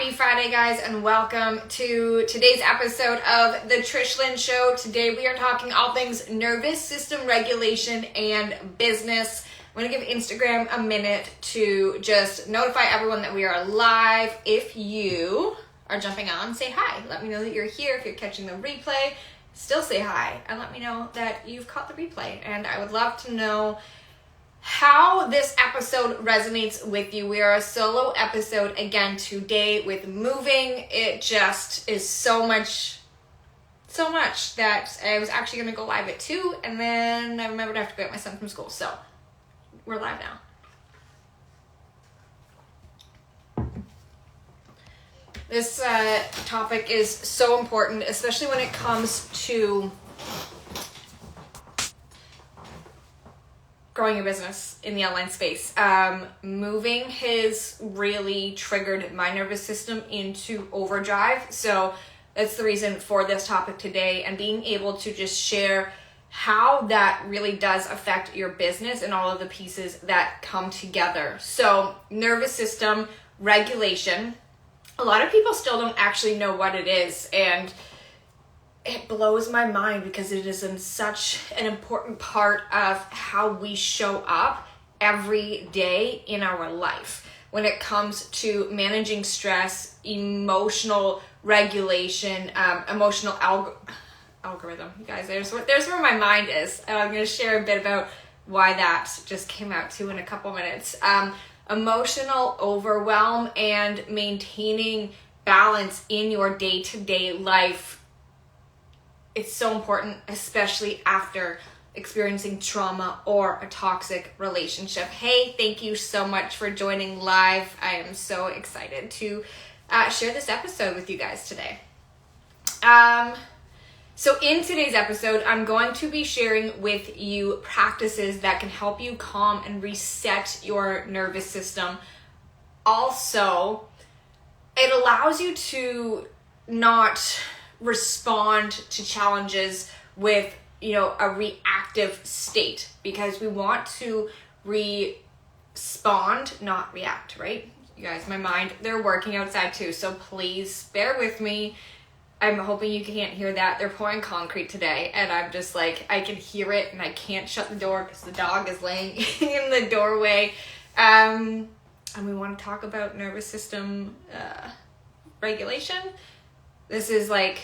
Happy Friday, guys, and welcome to today's episode of The Trish Lynn Show. Today we are talking all things nervous system regulation and business. I'm going to give Instagram a minute to just notify everyone that we are live. If you are jumping on, say hi. Let me know that you're here. If you're catching the replay, still say hi and let me know that you've caught the replay. And I would love to know how this episode resonates with you. We are a solo episode again today with moving. It just is so much that I was actually going to go live at 2, and then I remembered I have to go get my son from school. So we're live now. This topic is so important, especially when it comes to growing your business in the online space. Moving has really triggered my nervous system into overdrive. So that's the reason for this topic today, and being able to just share how that really does affect your business and all of the pieces that come together. So nervous system regulation, a lot of people still don't actually know what it is, and it blows my mind because it is in such an important part of how we show up every day in our life when it comes to managing stress, emotional regulation, emotional algorithm. You guys, there's where my mind is. And I'm going to share a bit about why that just came out too in a couple minutes. Emotional overwhelm and maintaining balance in your day-to-day life. It's so important, especially after experiencing trauma or a toxic relationship. Hey, thank you so much for joining live. I am so excited to share this episode with you guys today. So in today's episode, I'm going to be sharing with you practices that can help you calm and reset your nervous system. Also, it allows you to not respond to challenges with, a reactive state, because we want to respond, not react, right? You guys, my mind, they're working outside too, so please bear with me. I'm hoping you can't hear that. They're pouring concrete today, and I'm just like, I can hear it, and I can't shut the door because the dog is laying in the doorway. And we want to talk about nervous system regulation. This is like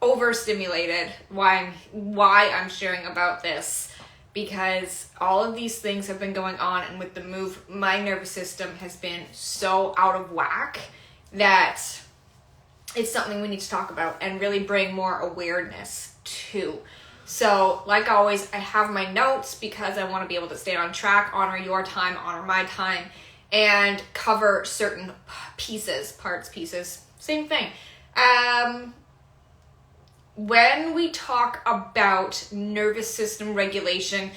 overstimulated. Why I'm sharing about this, because all of these things have been going on, and with the move, my nervous system has been so out of whack that it's something we need to talk about and really bring more awareness to. So like always, I have my notes because I want to be able to stay on track, honor your time, honor my time, and cover certain pieces, same thing. When we talk about nervous system regulation,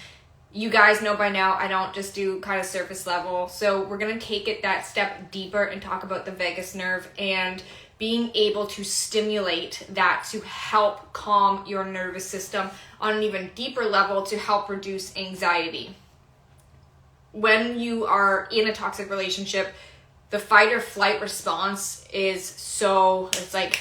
you guys know by now I don't just do kind of surface level. So we're going to take it that step deeper and talk about the vagus nerve and being able to stimulate that to help calm your nervous system on an even deeper level to help reduce anxiety. When you are in a toxic relationship, the fight or flight response it's like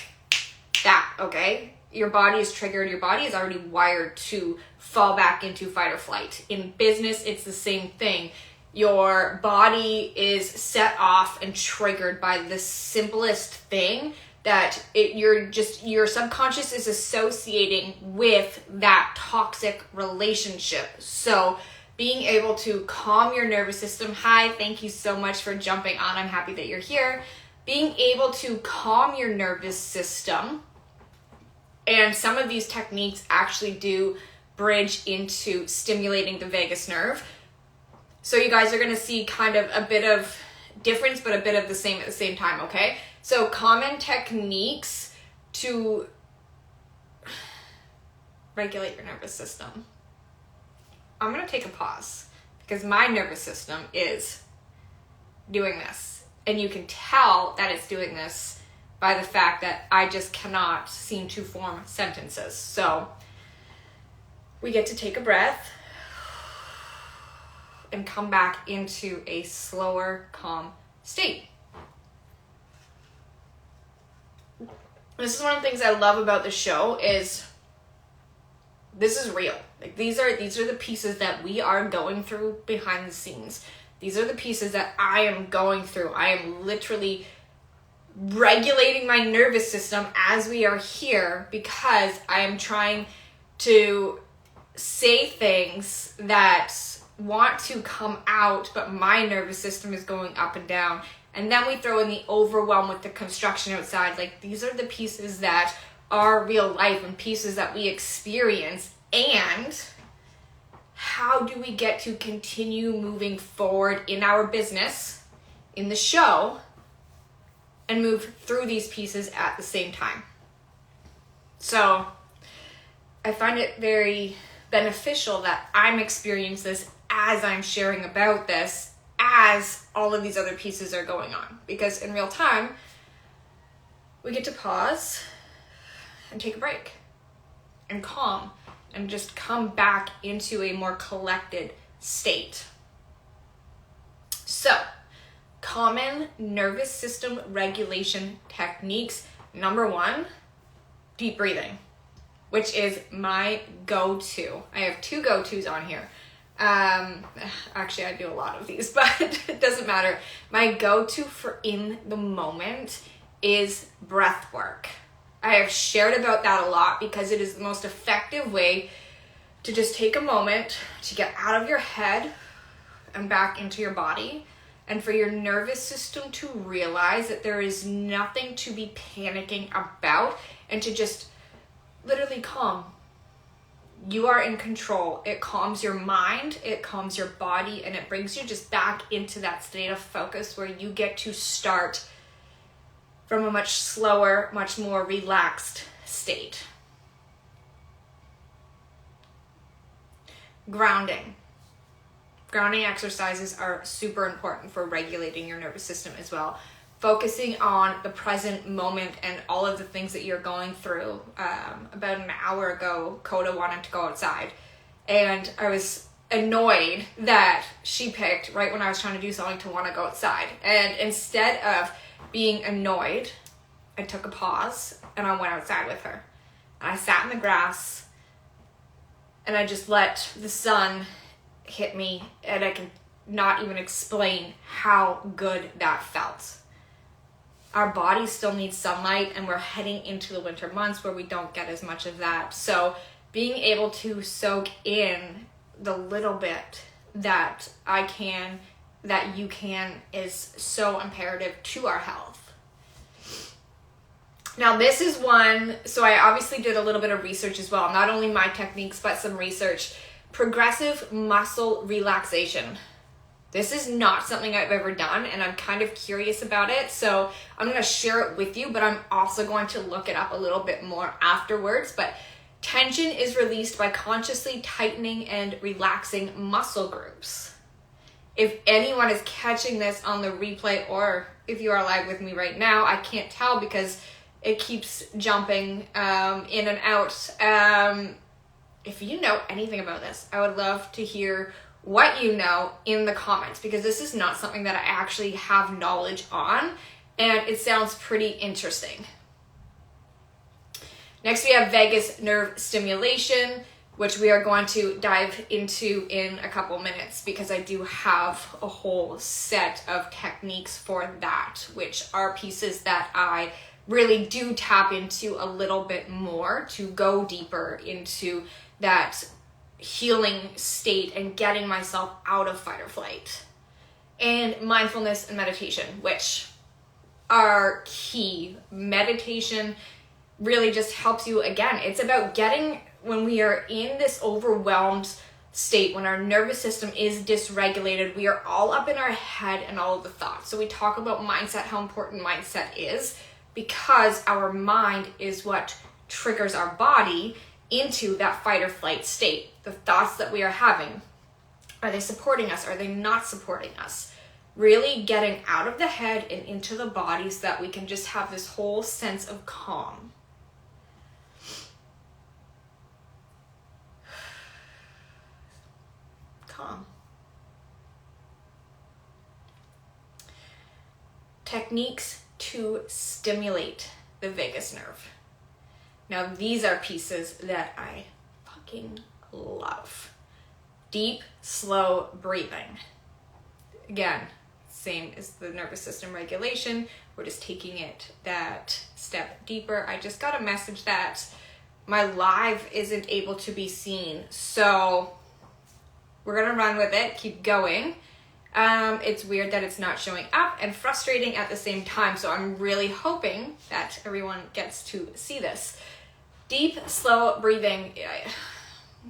that, okay? Your body is triggered. Your body is already wired to fall back into fight or flight. In business, it's the same thing. Your body is set off and triggered by the simplest thing that your subconscious is associating with that toxic relationship. So being able to calm your nervous system. Hi, thank you so much for jumping on. I'm happy that you're here. Being able to calm your nervous system. And some of these techniques actually do bridge into stimulating the vagus nerve. So you guys are going to see kind of a bit of difference, but a bit of the same at the same time, okay? So common techniques to regulate your nervous system. I'm going to take a pause because my nervous system is doing this. And you can tell that it's doing this by the fact that I just cannot seem to form sentences. So we get to take a breath and come back into a slower, calm state. This is one of the things I love about the show is this is real. Like these are the pieces that we are going through behind the scenes. These are the pieces that I am going through. I am literally regulating my nervous system as we are here because I am trying to say things that want to come out, but my nervous system is going up and down. And then we throw in the overwhelm with the construction outside. Like these are the pieces that are real life and pieces that we experience. And how do we get to continue moving forward in our business, in the show, and move through these pieces at the same time? So I find it very beneficial that I'm experiencing this as I'm sharing about this, as all of these other pieces are going on. Because in real time, we get to pause and take a break and calm and just come back into a more collected state. So, common nervous system regulation techniques. Number 1, deep breathing, which is my go-to. I have 2 go-tos on here. Actually, I do a lot of these, but it doesn't matter. My go-to for in the moment is breath work. I have shared about that a lot because it is the most effective way to just take a moment to get out of your head and back into your body, and for your nervous system to realize that there is nothing to be panicking about and to just literally calm. You are in control. It calms your mind, it calms your body, and it brings you just back into that state of focus where you get to start from a much slower, much more relaxed state. Grounding. Grounding exercises are super important for regulating your nervous system as well. Focusing on the present moment and all of the things that you're going through. About an hour ago, Coda wanted to go outside, and I was annoyed that she picked right when I was trying to do something to want to go outside. And instead of being annoyed, I took a pause and I went outside with her. And I sat in the grass and I just let the sun hit me, and I can not even explain how good that felt. Our body still needs sunlight, and we're heading into the winter months where we don't get as much of that. So being able to soak in the little bit that I can, that you can, is so imperative to our health. Now this is one, so I obviously did a little bit of research as well. Not only my techniques, but some research. Progressive muscle relaxation. This is not something I've ever done, and I'm kind of curious about it. So I'm going to share it with you, but I'm also going to look it up a little bit more afterwards. But tension is released by consciously tightening and relaxing muscle groups. If anyone is catching this on the replay, or if you are live with me right now, I can't tell because it keeps jumping in and out. If you know anything about this, I would love to hear what you know in the comments, because this is not something that I actually have knowledge on, and it sounds pretty interesting. Next, we have vagus nerve stimulation, which we are going to dive into in a couple minutes, because I do have a whole set of techniques for that, which are pieces that I really do tap into a little bit more to go deeper into that healing state and getting myself out of fight or flight. And mindfulness and meditation, which are key. Meditation really just helps you. Again, it's about getting, when we are in this overwhelmed state, when our nervous system is dysregulated, we are all up in our head and all of the thoughts. So we talk about mindset, how important mindset is, because our mind is what triggers our body into that fight or flight state. The thoughts that we are having, are they supporting us? Are they not supporting us? Really getting out of the head and into the body so that we can just have this whole sense of calm. Calm. Techniques to stimulate the vagus nerve. Now these are pieces that I fucking love. Deep, slow breathing. Again, same as the nervous system regulation. We're just taking it that step deeper. I just got a message that my live isn't able to be seen. So we're gonna run with it, keep going. It's weird that it's not showing up and frustrating at the same time. So I'm really hoping that everyone gets to see this. Deep, slow breathing.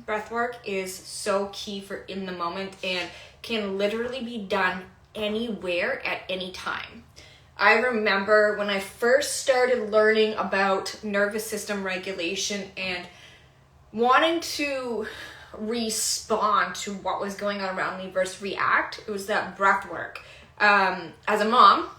Breath work is so key for in the moment and can literally be done anywhere at any time. I remember when I first started learning about nervous system regulation and wanting to respond to what was going on around me versus react, it was that breath work. As a mom,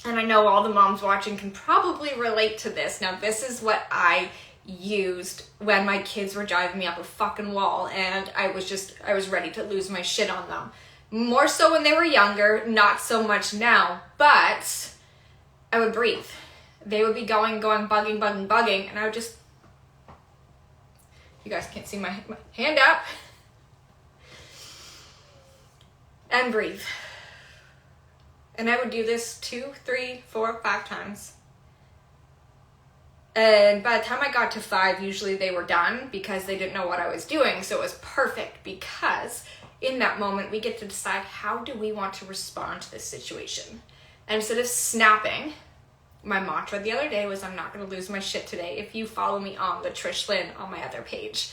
and I know all the moms watching can probably relate to this. Now, this is what I used when my kids were driving me up a fucking wall and I was ready to lose my shit on them. More so when they were younger, not so much now, but I would breathe. They would be going, bugging, and I would just, you guys can't see my hand up, and breathe. And I would do this 2, 3, 4, 5 times. And by the time I got to 5, usually they were done because they didn't know what I was doing. So it was perfect because in that moment, we get to decide how do we want to respond to this situation. And instead of snapping, my mantra the other day was, I'm not going to lose my shit today. If you follow me on the Trish Lynn on my other page,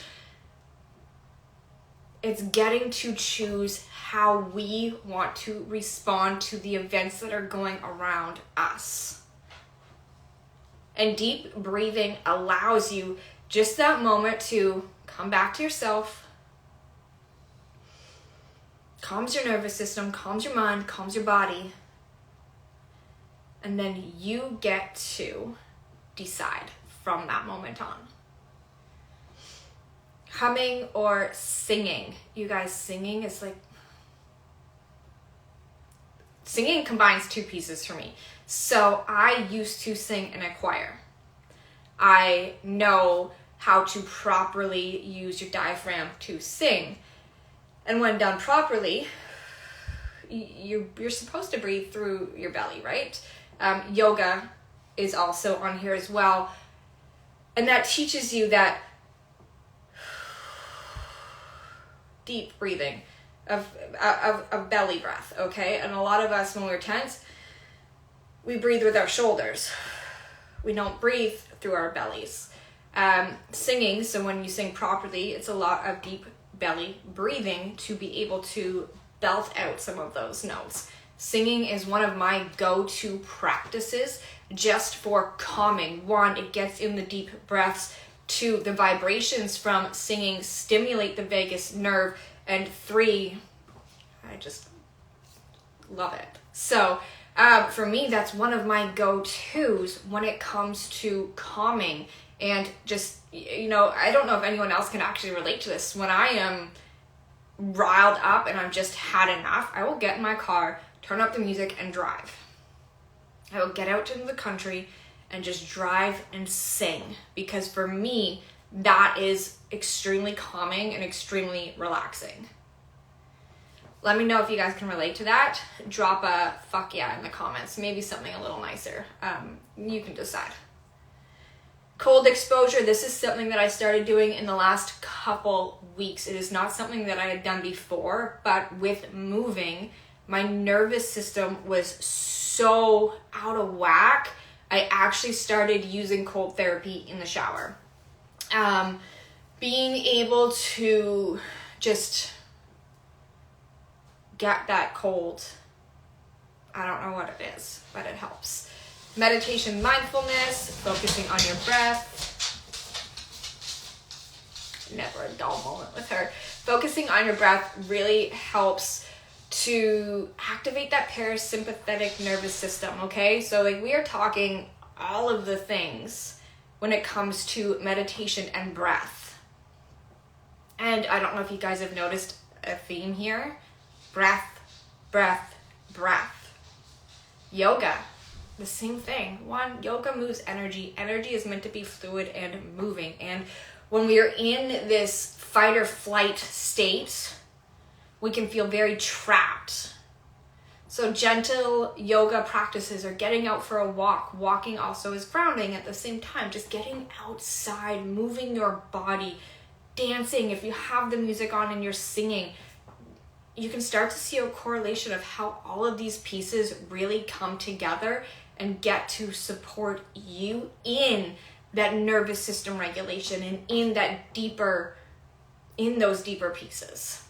it's getting to choose how we want to respond to the events that are going around us. And deep breathing allows you just that moment to come back to yourself, calms your nervous system, calms your mind, calms your body, and then you get to decide from that moment on. Humming or singing. You guys, singing is like, singing combines 2 pieces for me. So I used to sing in a choir. I know how to properly use your diaphragm to sing. And when done properly, you're supposed to breathe through your belly, right? Yoga is also on here as well. And that teaches you that deep breathing of belly breath, okay? And a lot of us, when we're tense, we breathe with our shoulders. We don't breathe through our bellies. Singing, so when you sing properly, it's a lot of deep belly breathing to be able to belt out some of those notes. Singing is one of my go-to practices just for calming. 1, it gets in the deep breaths. 2, the vibrations from singing stimulate the vagus nerve. And 3, I just love it. So for me, that's one of my go-tos when it comes to calming and just, I don't know if anyone else can actually relate to this. When I am riled up and I've just had enough, I will get in my car, turn up the music, and drive. I will get out into the country and just drive and sing, because for me, that is extremely calming and extremely relaxing. Let me know if you guys can relate to that. Drop a fuck yeah in the comments. Maybe something a little nicer. You can decide. Cold exposure. This is something that I started doing in the last couple weeks. It is not something that I had done before, but with moving, my nervous system was so out of whack. I actually started using cold therapy in the shower. Being able to just get that cold, I don't know what it is, but it helps. Meditation, mindfulness, focusing on your breath. Never a dull moment with her. Focusing on your breath really helps to activate that parasympathetic nervous system, okay? So we are talking all of the things when it comes to meditation and breath. And I don't know if you guys have noticed a theme here. Breath, breath, breath. Yoga. the same thing. One, yoga moves energy. Energy is meant to be fluid and moving. And when we are in this fight or flight state, we can feel very trapped. So gentle yoga practices are getting out for a walk. Walking also is grounding at the same time. Just getting outside, moving your body, dancing. If you have the music on and you're singing, you can start to see a correlation of how all of these pieces really come together and get to support you in that nervous system regulation and in those deeper pieces.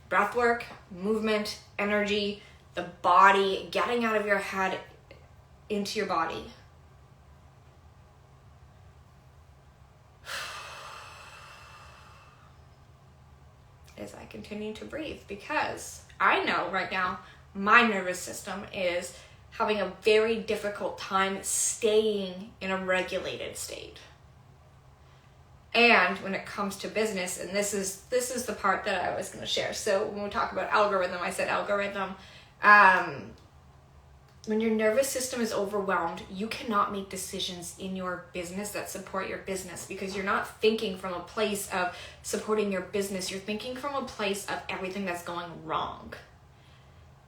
Breath work, movement, energy, the body, getting out of your head into your body. As I continue to breathe, because I know right now my nervous system is having a very difficult time staying in a regulated state. And when it comes to business, and this is the part that I was going to share. So when we talk about algorithm, I said algorithm. When your nervous system is overwhelmed, you cannot make decisions in your business that support your business, because you're not thinking from a place of supporting your business. You're thinking from a place of everything that's going wrong.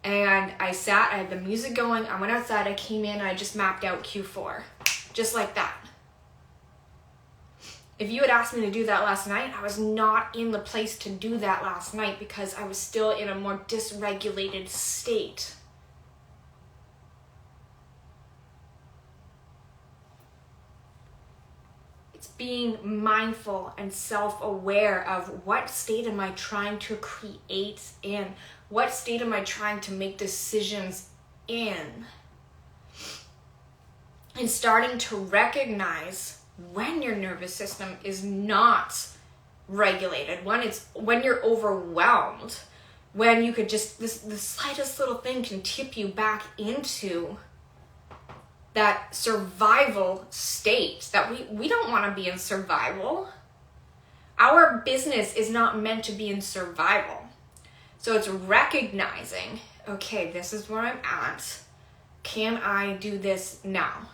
And I had the music going, I went outside, I came in, and I just mapped out Q4. Just like that. If you had asked me to do that last night, I was not in the place to do that last night because I was still in a more dysregulated state. It's being mindful and self-aware of what state am I trying to create in? What state am I trying to make decisions in? And starting to recognize when your nervous system is not regulated, when you're overwhelmed, when you could just, the slightest little thing can tip you back into that survival state that we don't want to be in survival. Our business is not meant to be in survival. So it's recognizing, okay, this is where I'm at. Can I do this now?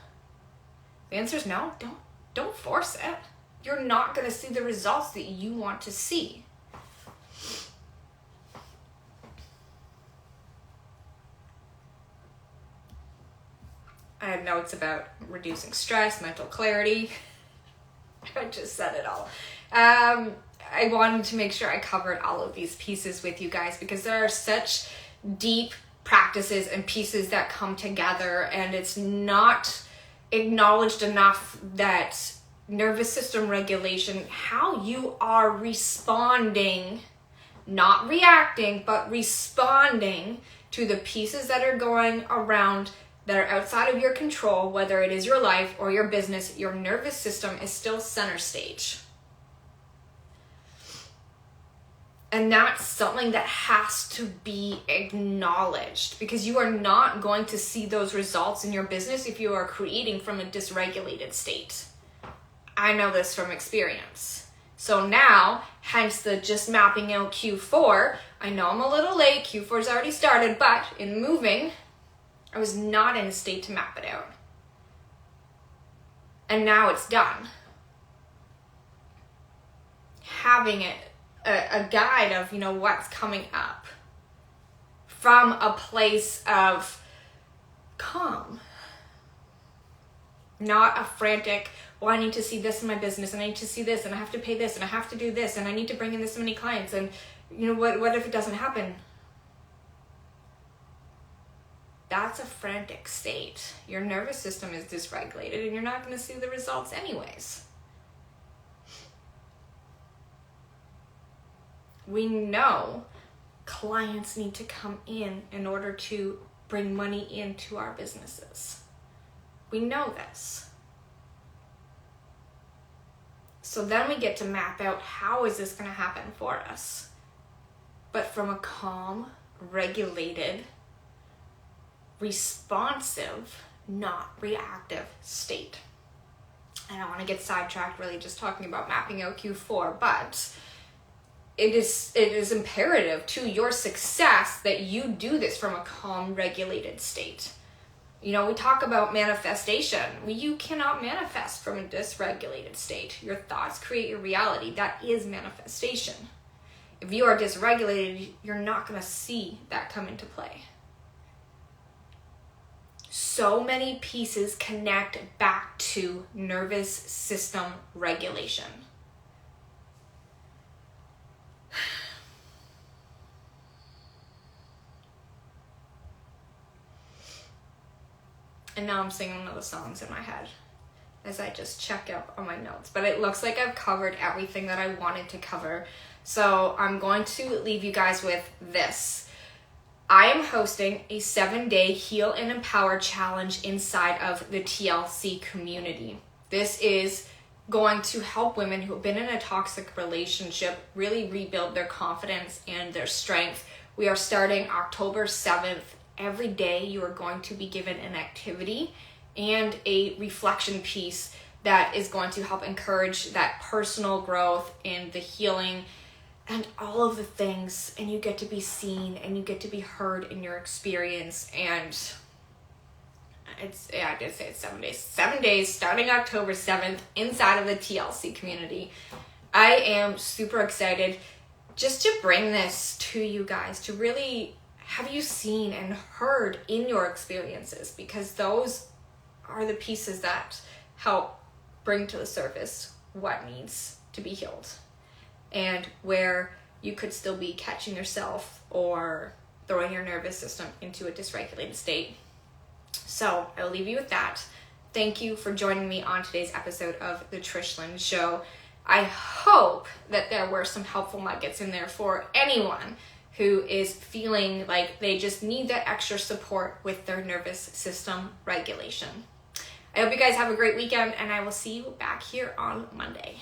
The answer is no. Don't force it. You're not going to see the results that you want to see. I have notes about reducing stress, mental clarity. I just said it all. I wanted to make sure I covered all of these pieces with you guys because there are such deep practices and pieces that come together, and it's not acknowledged enough that nervous system regulation, how you are responding, not reacting, but responding to the pieces that are going around that are outside of your control, whether it is your life or your business, your nervous system is still center stage. And that's something that has to be acknowledged, because you are not going to see those results in your business if you are creating from a dysregulated state. I know this from experience. So now, hence the just mapping out Q4, I know I'm a little late, Q4's already started, but in moving, I was not in a state to map it out. And now it's done. Having it, a guide of, what's coming up from a place of calm. Not a frantic, well, I need to see this in my business, and I need to see this, and I have to pay this, and I have to do this, and I need to bring in this many clients, and what if it doesn't happen? That's a frantic state. Your nervous system is dysregulated, and you're not going to see the results anyways. We know clients need to come in order to bring money into our businesses. We know this. So then we get to map out, how is this going to happen for us? But from a calm, regulated, responsive, not reactive state. I don't want to get sidetracked really just talking about mapping out Q4, but it is imperative to your success that you do this from a calm, regulated state. We talk about manifestation. You cannot manifest from a dysregulated state. Your thoughts create your reality. That is manifestation. If you are dysregulated, you're not going to see that come into play. So many pieces connect back to nervous system regulation. And now I'm singing one of the songs in my head as I just check up on my notes. But it looks like I've covered everything that I wanted to cover. So I'm going to leave you guys with this. I am hosting a 7-day Heal and Empower Challenge inside of the TLC community. This is going to help women who have been in a toxic relationship really rebuild their confidence and their strength. We are starting October 7th. Every day you are going to be given an activity and a reflection piece that is going to help encourage that personal growth and the healing and all of the things. And you get to be seen and you get to be heard in your experience. And I did say it's 7 days. 7 days starting October 7th inside of the TLC community. I am super excited just to bring this to you guys, to really have you seen and heard in your experiences, because those are the pieces that help bring to the surface what needs to be healed and where you could still be catching yourself or throwing your nervous system into a dysregulated state. So I'll leave you with that. Thank you for joining me on today's episode of The Trish Lynn Show. I hope that there were some helpful nuggets in there for anyone who is feeling like they just need that extra support with their nervous system regulation. I hope you guys have a great weekend, and I will see you back here on Monday.